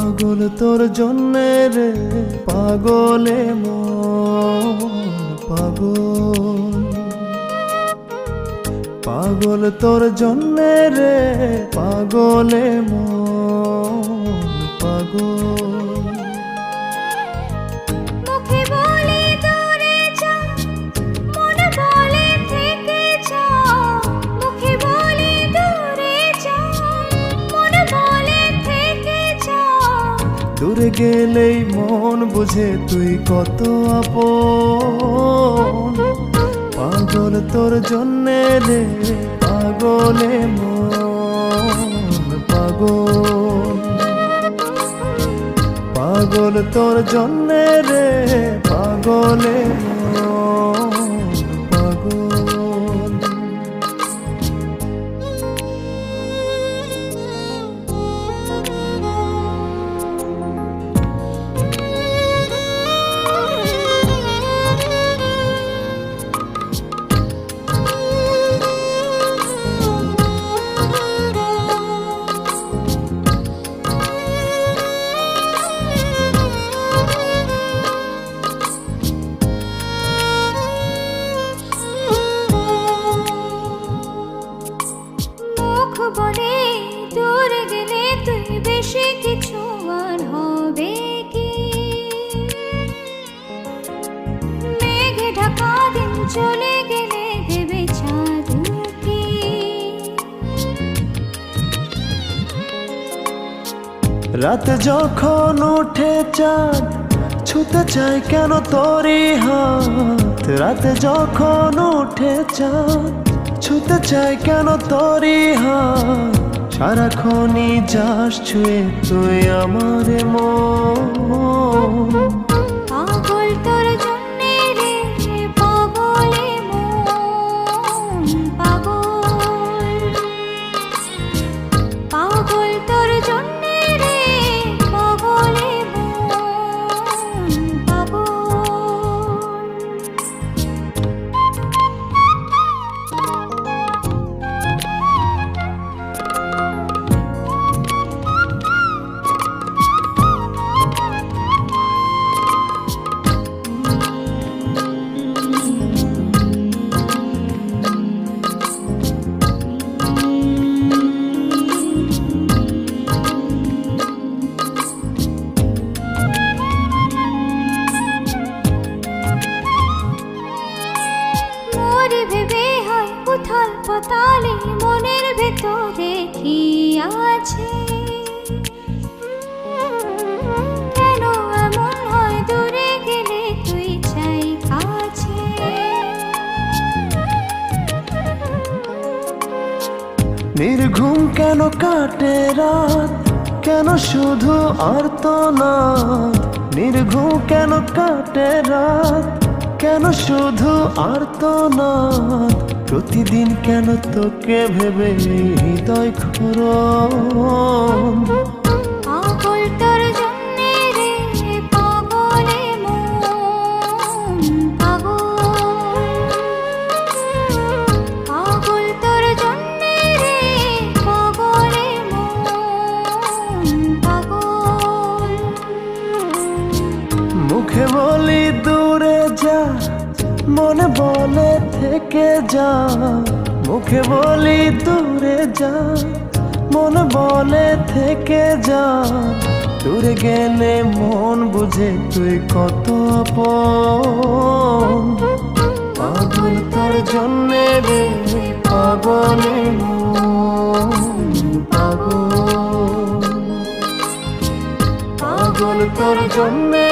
পাগল তোর জন্যে রে পাগলে মন পাগল, পাগল তোর জন্যে রে পাগলে মন পাগল। মুখে বলে দূরে যা, মনে বলে থেকে যা। মুখে বলে দূরে যা, মনে বলে থেকে যা। দূরে গেলেই মন বুঝে তুই কত আপন, পাগল তোর জন্যে রে পাগলে মন পাগল, পাগল তোর জন্যে রে পাগলে মন পাগল। মুখ বলে দূরে গেলে তুই বেশি কিছু আর হবে কি? মেঘে ঢাকা দিন চলে গেলে দেবে চাঁদ কি? রাত যখন উঠে চাঁদ ছুতে চাই কেন তোরই হাত, রাত যখন উঠে চাঁদ ছুতে চাই কেন তোরই হাত। সারাক্ষণই যাস ছুঁয়ে তুই আমার মন, পাগল তোর জন্যে রে পাগলে মন পাগল, পাগল তোর জন্যে রে পাগলে মন পাগল। মোরে ভেবে হয় উথাল পাতালে মনের ভেতরে কি আছে? কেন এমন হয় দূরে গেলে তুই চাই কাছে? নির্ঘুম কেন কাটে রাত, কেন শুধু আর্তনাদ। নির্ঘুম কেন কাটে রাত, কেন শুধু আর্তনাদ। প্রতিদিন কেন তোকে ভেবে হৃদয় ক্ষুরণ, পাগল তোর জন্যে রে পাগলে মন পাগল, পাগল তোর জন্যে রে পাগলে মন পাগল। মুখে বলি দূরে যা, মনে বলে থেকে যা। মুখে বলি দূরে যা, মনে বলে থেকে যা। দূরে গেলে মন বুঝে তুই কত আপন, পাগল তোর জন্যে রে পাগলে মন পাগল, পাগল তোর জন্যে